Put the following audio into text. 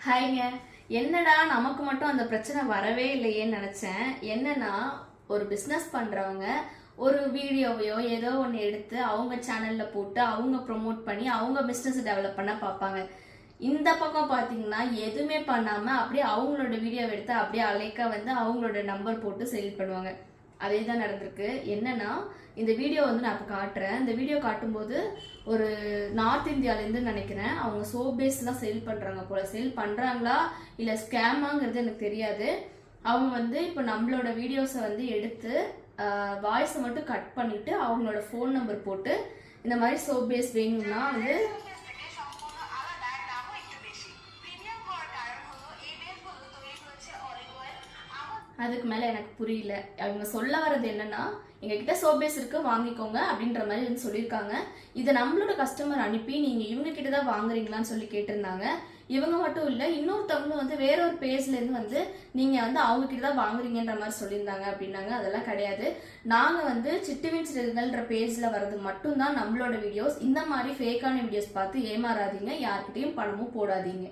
ஹாய்ங்க. என்னடா நமக்கு மட்டும் அந்த பிரச்சனை வரவே இல்லையேன்னு நினைச்சேன். என்னன்னா, ஒரு பிஸ்னஸ் பண்றவங்க ஒரு வீடியோவையோ ஏதோ ஒன்று எடுத்து அவங்க சேனல்ல போட்டு அவங்க ப்ரொமோட் பண்ணி அவங்க பிஸ்னஸ் டெவலப் பண்ண பார்ப்பாங்க. இந்த பக்கம் பார்த்தீங்கன்னா எதுவுமே பண்ணாம அப்படியே அவங்களோட வீடியோவை எடுத்து அப்படியே அலைக்கா வந்து அவங்களோட நம்பர் போட்டு சேல் பண்ணுவாங்க. அதே தான் நடந்திருக்கு. என்னன்னா, இந்த வீடியோ வந்து நான் இப்போ காட்டுறேன். இந்த வீடியோ காட்டும்போது ஒரு நார்த் இந்தியாவிலேருந்து நினைக்கிறேன். அவங்க சோப் பேஸ் தான் சேல் பண்ணுறாங்க போல. சேல் பண்ணுறாங்களா இல்லை ஸ்கேமாங்கிறது எனக்கு தெரியாது. அவங்க வந்து இப்போ நம்மளோட வீடியோஸை வந்து எடுத்து வாய்ஸை மட்டும் கட் பண்ணிவிட்டு அவங்களோட ஃபோன் நம்பர் போட்டு இந்த மாதிரி சோப் பேஸ் வேணும்னா வந்து அதுக்கு மேலே எனக்கு புரியல. அவங்க சொல்ல வர்றது என்னன்னா, எங்ககிட்ட சோபேஸ் இருக்கு வாங்கிக்கோங்க அப்படின்ற மாதிரி வந்து சொல்லியிருக்காங்க. இதை நம்மளோட கஸ்டமர் அனுப்பி நீங்க இவங்க கிட்ட தான் வாங்குறீங்களான்னு சொல்லி கேட்டிருந்தாங்க. இவங்க மட்டும் இல்லை, இன்னொருத்தவங்களும் வந்து வேற ஒரு பேஜ்ல இருந்து வந்து நீங்க வந்து அவங்க கிட்ட தான் வாங்குறீங்கன்ற மாதிரி சொல்லியிருந்தாங்க அப்படின்னாங்க. அதெல்லாம் கிடையாது. நாங்க வந்து சிட்டுவின் சிறுகள்ன்ற பேஜ்ல வர்றது மட்டும்தான் நம்மளோட வீடியோஸ். இந்த மாதிரி ஃபேக்கான வீடியோஸ் பார்த்து ஏமாறாதீங்க, யார்கிட்டையும் பணமும் போடாதீங்க.